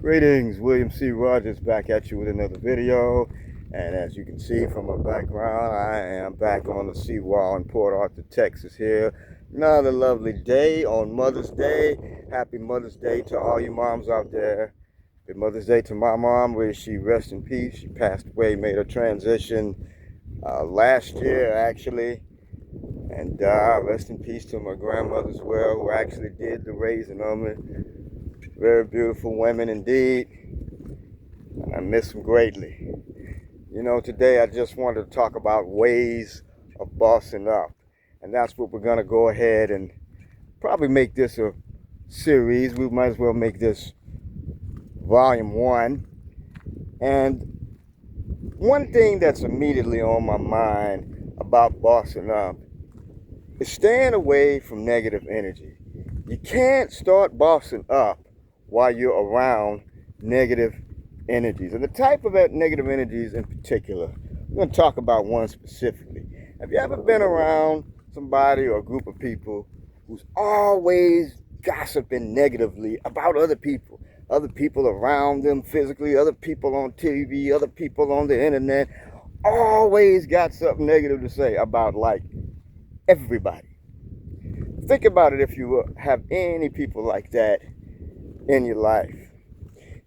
Greetings, William C. Rogers back at you with another video. And as you can see from my background, I am back on the seawall in Port Arthur, Texas here. Another lovely day on Mother's Day. Happy Mother's Day to all you moms out there. Happy Mother's Day to my mom, where she rests in peace. She passed away, made a transition last year actually. And rest in peace to my grandmother as well, who actually did the raising of me. Very beautiful women indeed. I miss them greatly. You know, today I just wanted to talk about ways of bossing up. And that's what we're going to go ahead and probably make this a series. We might as well make this volume 1. And one thing that's immediately on my mind about bossing up is staying away from negative energy. You can't start bossing up while you're around negative energies. And the type of negative energies in particular, I'm going to talk about one specifically. Have you ever been around somebody or a group of people who's always gossiping negatively about other people around them physically, other people on TV, other people on the internet, always got something negative to say about like everybody? Think about it if you have any people like that in your life.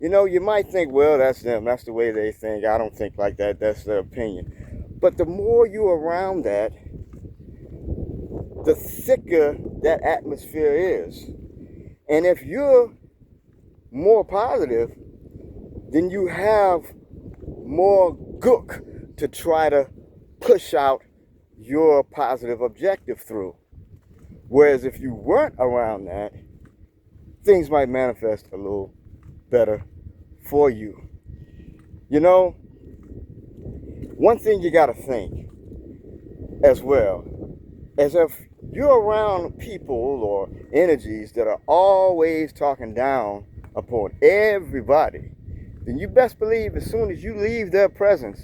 You know, you might think, well, that's them, that's the way they think. I don't think like that, that's their opinion. But the more you're around that, the thicker that atmosphere is. And if you're more positive, then you have more gook to try to push out your positive objective through. Whereas if you weren't around that, things might manifest a little better for you. You know, one thing you got to think as well is if you're around people or energies that are always talking down upon everybody, then you best believe as soon as you leave their presence,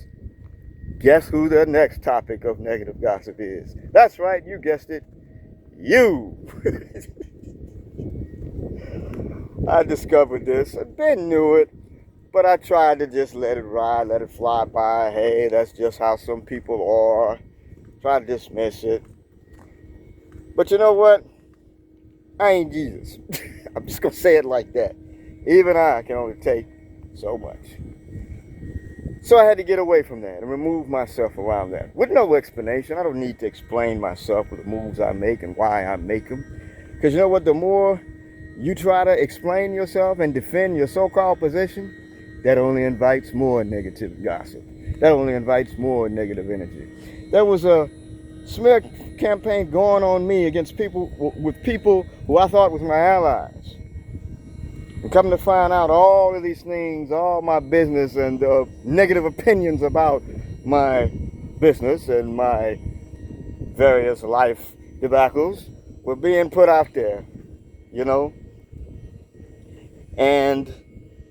guess who the next topic of negative gossip is? That's right, you guessed it. You. I discovered this. I didn't knew it, but I tried to just let it ride, let it fly by. Hey, that's just how some people are. Try to dismiss it. But you know what? I ain't Jesus. I'm just going to say it like that. Even I can only take so much. So I had to get away from that and remove myself around that. With no explanation. I don't need to explain myself with the moves I make and why I make them. Because you know what? The more you try to explain yourself and defend your so-called position, that only invites more negative gossip. That only invites more negative energy. There was a smear campaign going on me against people who I thought was my allies. And come to find out all of these things, all my business and negative opinions about my business and my various life debacles were being put out there, you know. And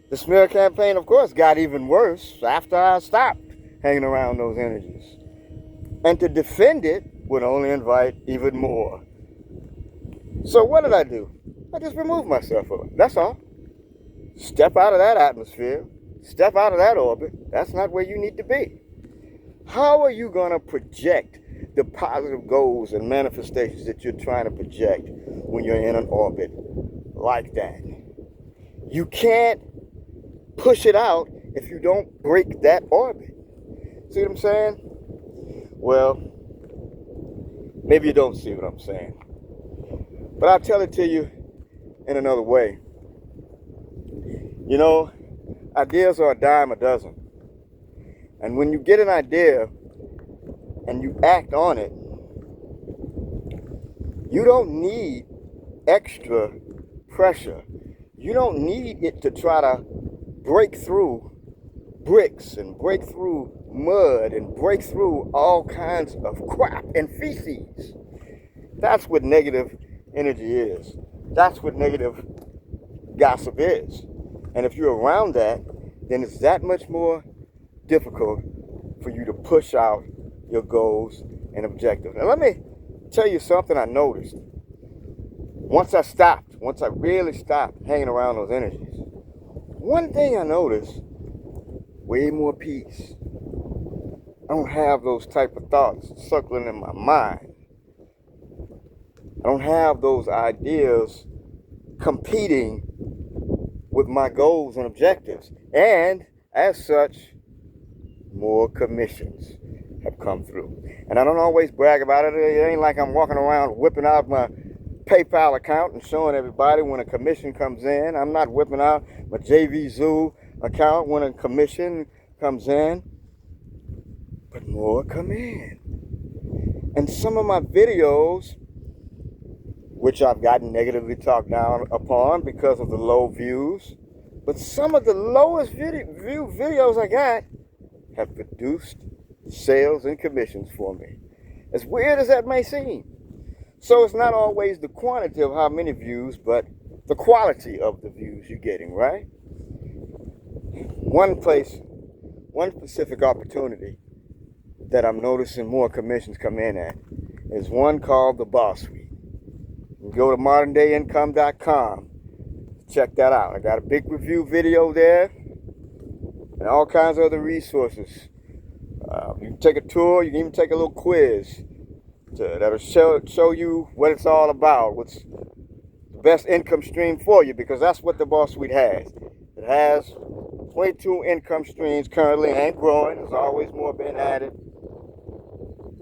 the smear campaign, of course, got even worse after I stopped hanging around those energies. And to defend it would only invite even more. So what did I do? I just removed myself from it. That's all. Step out of that atmosphere. Step out of that orbit. That's not where you need to be. How are you going to project the positive goals and manifestations that you're trying to project when you're in an orbit like that? You can't push it out if you don't break that orbit. See what I'm saying? Well, maybe you don't see what I'm saying. But I'll tell it to you in another way. You know, ideas are a dime a dozen. And when you get an idea and you act on it, you don't need extra pressure. You don't need it to try to break through bricks and break through mud and break through all kinds of crap and feces. That's what negative energy is. That's what negative gossip is. And if you're around that, then it's that much more difficult for you to push out your goals and objectives. Now let me tell you something I noticed. Once I really stopped hanging around those energies, one thing I noticed, way more peace. I don't have those type of thoughts circling in my mind. I don't have those ideas competing with my goals and objectives. And as such, more commissions have come through. And I don't always brag about it. It ain't like I'm walking around whipping out my PayPal account and showing everybody when a commission comes in. I'm not whipping out my JV Zoo account when a commission comes in. But more come in. And some of my videos, which I've gotten negatively talked down upon because of the low views, but some of the lowest view videos I got have produced sales and commissions for me. As weird as that may seem. So it's not always the quantity of how many views, but the quality of the views you're getting, right? One specific opportunity that I'm noticing more commissions come in at is one called the Boss Suite. You go to moderndayincome.com, check that out. I got a big review video there and all kinds of other resources. You can take a tour, you can even take a little quiz that'll show you what it's all about, what's the best income stream for you, because that's what the Boss Suite has. It has 22 income streams currently and growing. There's always more being added.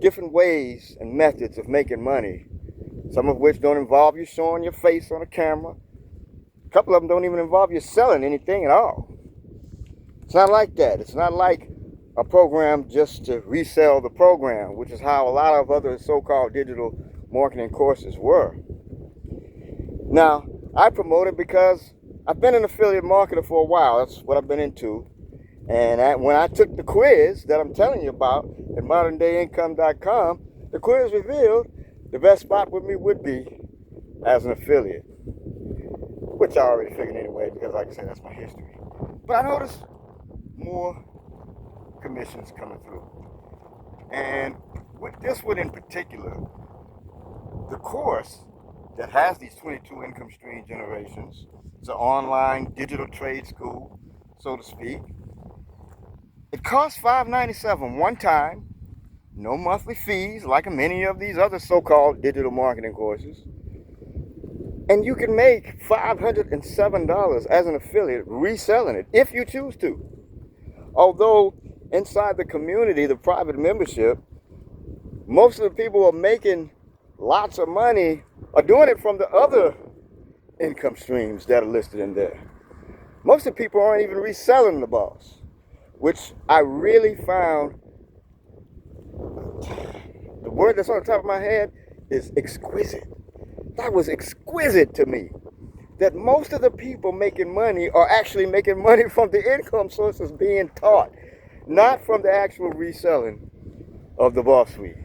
Different ways and methods of making money, some of which don't involve you showing your face on a camera. A couple of them don't even involve you selling anything at all. It's not like that. It's not like a program just to resell the program, which is how a lot of other so-called digital marketing courses were. Now, I promote it because I've been an affiliate marketer for a while. That's what I've been into. And when I took the quiz that I'm telling you about at moderndayincome.com, the quiz revealed the best spot with me would be as an affiliate, which I already figured anyway, because like I said, that's my history. But I noticed more commissions coming through. And with this one in particular, the course that has these 22 income stream generations, it's an online digital trade school, so to speak. It costs $597 one time, no monthly fees like many of these other so-called digital marketing courses. And you can make $507 as an affiliate reselling it if you choose to. Although inside the community, the private membership, most of the people who are making lots of money are doing it from the other income streams that are listed in there. Most of the people aren't even reselling the Boss, which I really found, the word that's on the top of my head is exquisite. That was exquisite to me. That most of the people making money are actually making money from the income sources being taught, not from the actual reselling of the Boss Suite.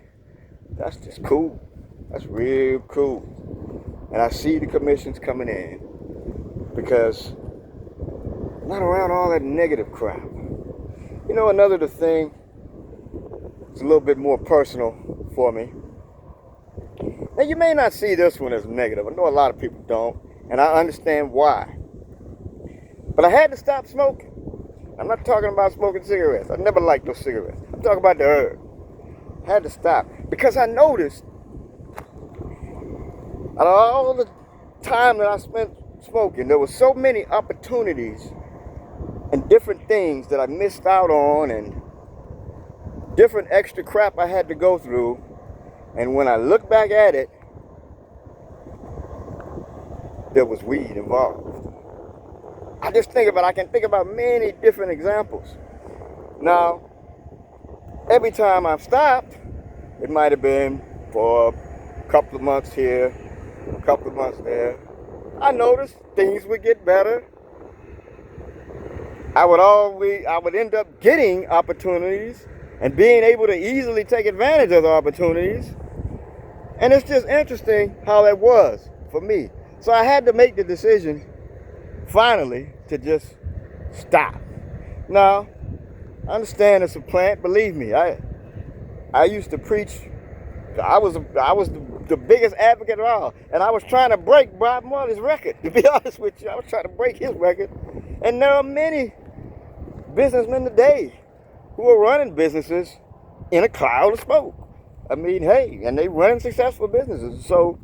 That's just cool. That's real cool. And I see the commissions coming in because I'm not around all that negative crap. You know, another thing, it's a little bit more personal for me. Now, you may not see this one as negative. I know a lot of people don't, and I understand why. But I had to stop smoking. I'm not talking about smoking cigarettes. I never liked those cigarettes. I'm talking about the herb. I had to stop because I noticed out of all the time that I spent smoking, there were so many opportunities and different things that I missed out on and different extra crap I had to go through. And when I look back at it, there was weed involved. I can think about many different examples. Now, every time I've stopped, it might have been for a couple of months here, a couple of months there. I noticed things would get better. I would end up getting opportunities and being able to easily take advantage of the opportunities. And it's just interesting how that was for me. So I had to make the decision, finally, to just stop. Now, I understand it's a plant. Believe me, I used to preach. I was the biggest advocate of all. And I was trying to break Bob Marley's record. To be honest with you, I was trying to break his record. And there are many businessmen today who are running businesses in a cloud of smoke. I mean, hey, and they running successful businesses. So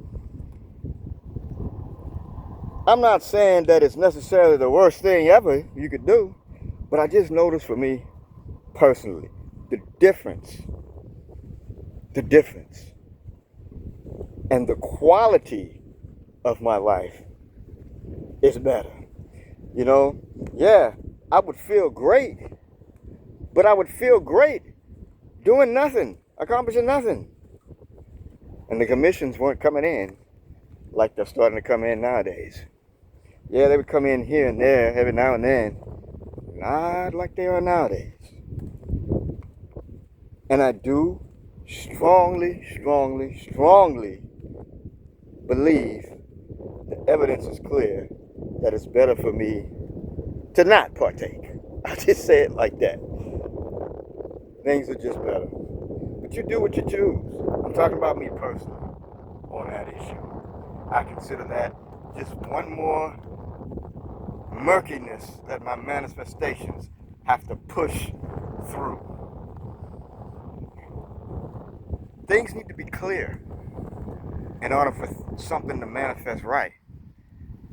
I'm not saying that it's necessarily the worst thing ever you could do, but I just noticed for me personally, the difference and the quality of my life is better. You know, yeah, I would feel great, but I would feel great doing nothing, accomplishing nothing. And the commissions weren't coming in like they're starting to come in nowadays. Yeah, they would come in here and there every now and then, not like they are nowadays. And I do strongly believe the evidence is clear that it's better for me to not partake. I just say it like that. Things are just better. But you do what you choose. I'm talking about me personally on that issue. I consider that just one more murkiness that my manifestations have to push through. Things need to be clear in order for something to manifest right.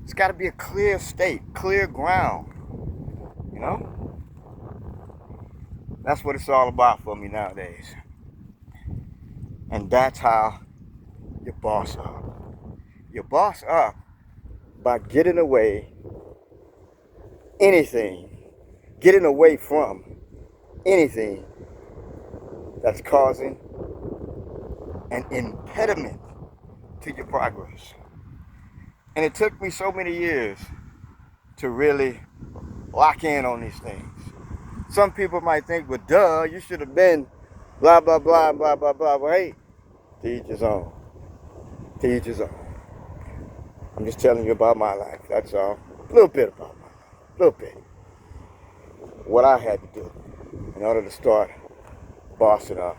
It's got to be a clear state, clear ground, you know? That's what it's all about for me nowadays. And that's how you boss up. You boss up by getting away from anything that's causing an impediment to your progress. And it took me so many years to really lock in on these things. Some people might think, well, duh, you should have been blah, blah, blah, blah, blah, blah. Well, hey, to each his own. To each his own. I'm just telling you about my life, that's all. A little bit about my life. A little bit. What I had to do in order to start bossing up.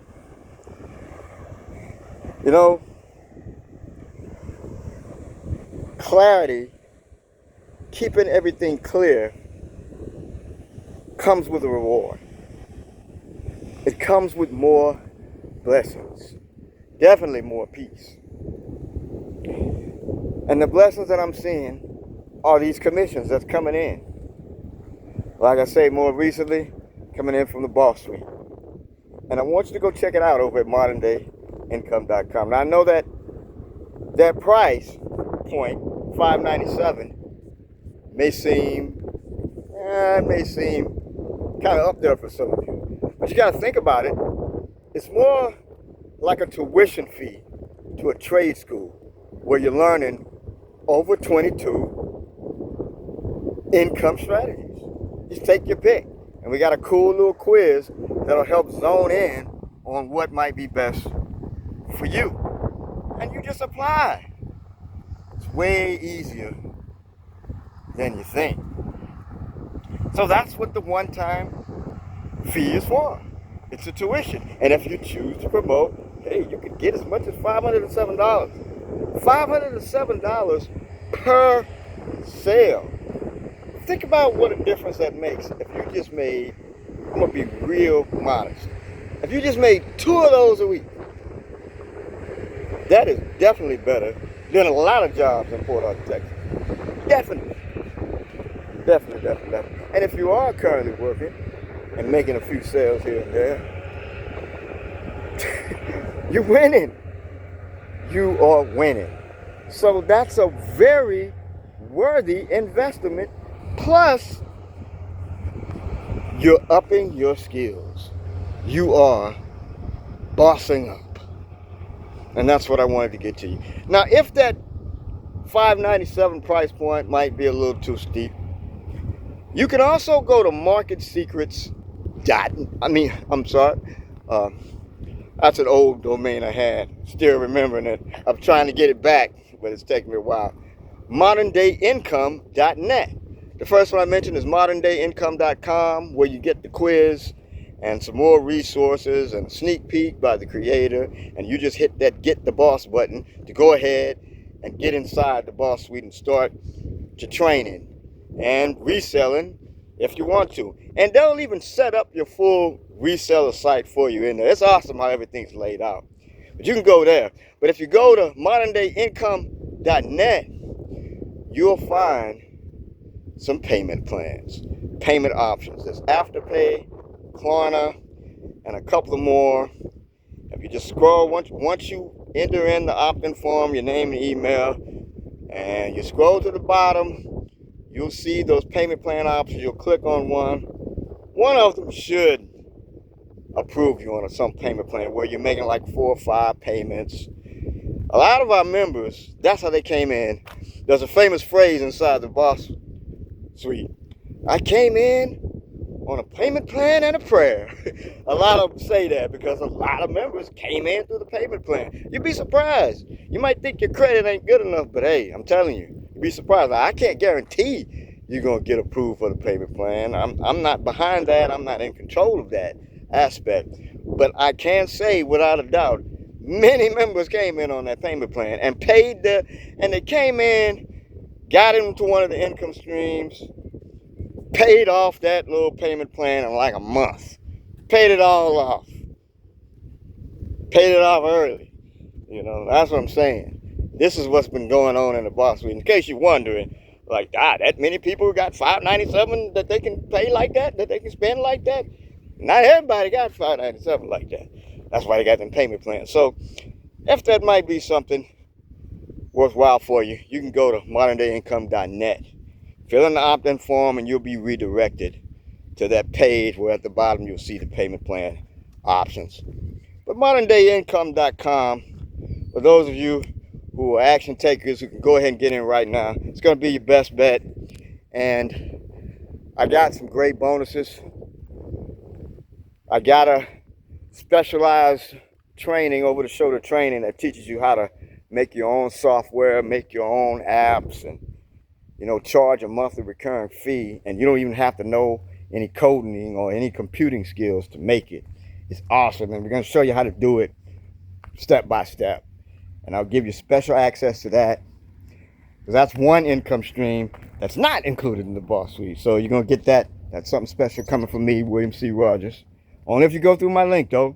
You know, clarity, keeping everything clear, comes with a reward. It comes with more blessings. Definitely more peace. And the blessings that I'm seeing are these commissions that's coming in. Like I say, more recently, coming in from the Boss Suite. And I want you to go check it out over at moderndayincome.com. Now I know that price point, $5.97, may seem kind of up there for some of you. But you got to think about it. It's more like a tuition fee to a trade school where you're learning over 22 income strategies. Just take your pick. And we got a cool little quiz that'll help zone in on what might be best for you. And you just apply. It's way easier than you think. So that's what the one-time fee is for. It's a tuition. And if you choose to promote, hey, you can get as much as $507. $507 per sale. Think about what a difference that makes if you just made, I'm going to be real modest, if you just made 2 of those a week. That is definitely better than a lot of jobs in Port Arthur, Texas. Definitely. And if you are currently working and making a few sales here and there, you're winning. You are winning. So that's a very worthy investment. Plus, you're upping your skills. You are bossing up. And that's what I wanted to get to you. Now, if that $5.97 price point might be a little too steep, you can also go to that's an old domain I had. Still remembering it. I'm trying to get it back, but it's taking me a while. moderndayincome.net. The first one I mentioned is moderndayincome.com, where you get the quiz and some more resources and a sneak peek by the creator. And you just hit that Get the Boss button to go ahead and get inside the Boss Suite and start your training and reselling if you want to. And they'll even set up your full reseller site for you in there. It's awesome how everything's laid out. But you can go there. But if you go to moderndayincome.net, you'll find some payment plans, payment options. There's Afterpay, Klarna, and a couple of more. If you just scroll, once you enter in the opt-in form, your name and email, and you scroll to the bottom, you'll see those payment plan options. You'll click on one. One of them should approve you on some payment plan where you're making like 4 or 5 payments. A lot of our members, that's how they came in. There's a famous phrase inside the Boss Suite. I came in on a payment plan and a prayer. A lot of them say that because a lot of members came in through the payment plan. You'd be surprised. You might think your credit ain't good enough, but hey, I'm telling you, you'd be surprised. I can't guarantee you're going to get approved for the payment plan. I'm not behind that. I'm not in control of that aspect. But I can say without a doubt, many members came in on that payment plan and and they came in, got into one of the income streams, paid off that little payment plan in like a month. Paid it all off. Paid it off early. You know, that's what I'm saying. This is what's been going on in the Boss Suite. In case you're wondering, like, that many people got $597 that they can pay like that they can spend like that? Not everybody got $597 like that. That's why they got them payment plans. So, if that might be something worthwhile for you, you can go to moderndayincome.net. Fill in the opt-in form and you'll be redirected to that page where at the bottom you'll see the payment plan options. But moderndayincome.com, for those of you who are action takers who can go ahead and get in right now, it's going to be your best bet. And I got some great bonuses. I got a specialized training, over-the-shoulder training that teaches you how to make your own software, make your own apps, and charge a monthly recurring fee, and you don't even have to know any coding or any computing skills to make it. It's awesome, and we're going to show you how to do it step by step. And I'll give you special access to that, because that's one income stream that's not included in the Boss Suite. So you're going to get that. That's something special coming from me, William C. Rogers. Only if you go through my link, though,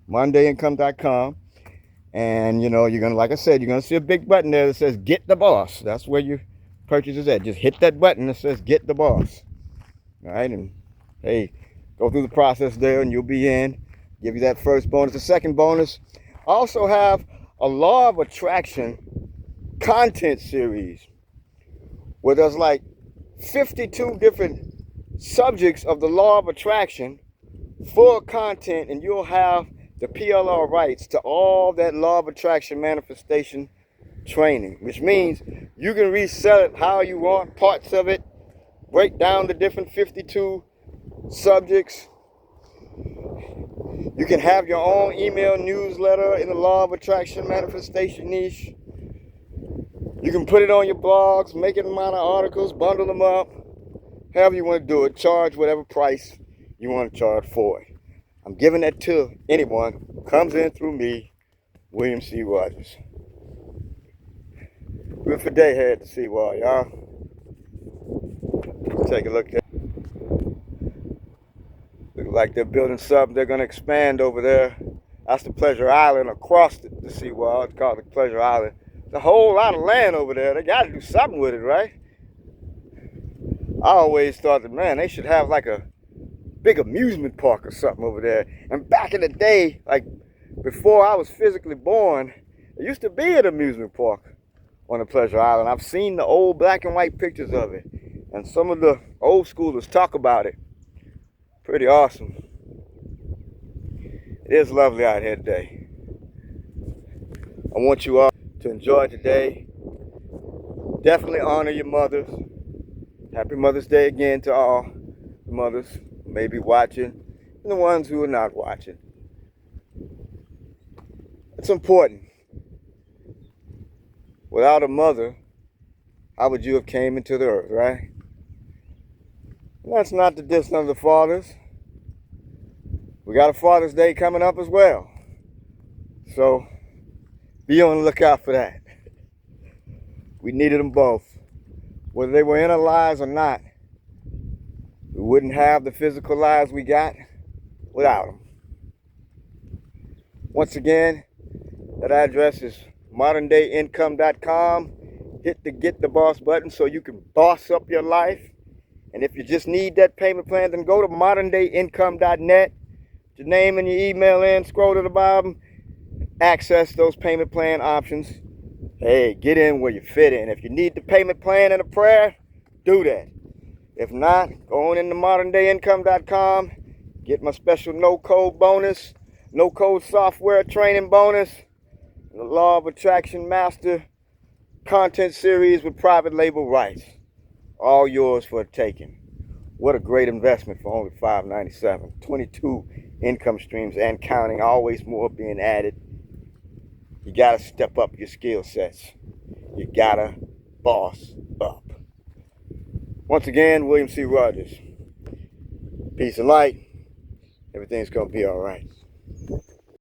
moderndayincome.com. And, you're going to, like I said, you're going to see a big button there that says Get the Boss. That's where your purchase is at. Just hit that button that says Get the Boss. All right, and hey, go through the process there and you'll be in. Give you that first bonus. The second bonus, I also have a law of attraction content series where there's like 52 different subjects of the law of attraction, full content, and you'll have the PLR rights to all that law of attraction manifestation training, which means you can resell it how you want, parts of it, break down the different 52 subjects. You can have your own email newsletter in the law of attraction manifestation niche. You can put it on your blogs, make it amount of articles, bundle them up, however you want to do it. Charge whatever price you want to charge for it. I'm giving that to anyone who comes in through me, William C. Rogers. Beautiful day here at the Seawall, y'all. Let's take a look at. Looks like they're building something. They're going to expand over there. That's the Pleasure Island across the Seawall. It's called the Pleasure Island. There's a whole lot of land over there. They got to do something with it, right? I always thought that, man, they should have like a big amusement park or something over there. And back in the day, like before I was physically born, there used to be an amusement park on the Pleasure Island. I've seen the old black and white pictures of it, and some of the old schoolers talk about it. Pretty awesome. It is lovely out here today. I want you all to enjoy today. Definitely honor your mothers. Happy Mother's Day again to all the mothers who may be watching and the ones who are not watching. It's important. Without a mother, how would you have came into the earth, right? And that's not the diss of the fathers. We got a Father's Day coming up as well. So be on the lookout for that. We needed them both. whether they were in our lives or not, we wouldn't have the physical lives we got without them. Once again, that address is moderndayincome.com. Hit the Get the Boss button so you can boss up your life. And if you just need that payment plan, then go to moderndayincome.net. Put your name and your email in, scroll to the bottom, access those payment plan options. Hey, get in where you fit in. If you need the payment plan and a prayer, do that. If not, go on into moderndayincome.com. Get my special no-code bonus, no-code software training bonus, the Law of Attraction Master content series with private label rights. All yours for the taking. What a great investment for only $5.97. 22 income streams and counting, always more being added. You gotta step up your skill sets. You gotta boss up. Once again, William C. Rogers. Peace and light. Everything's gonna be all right.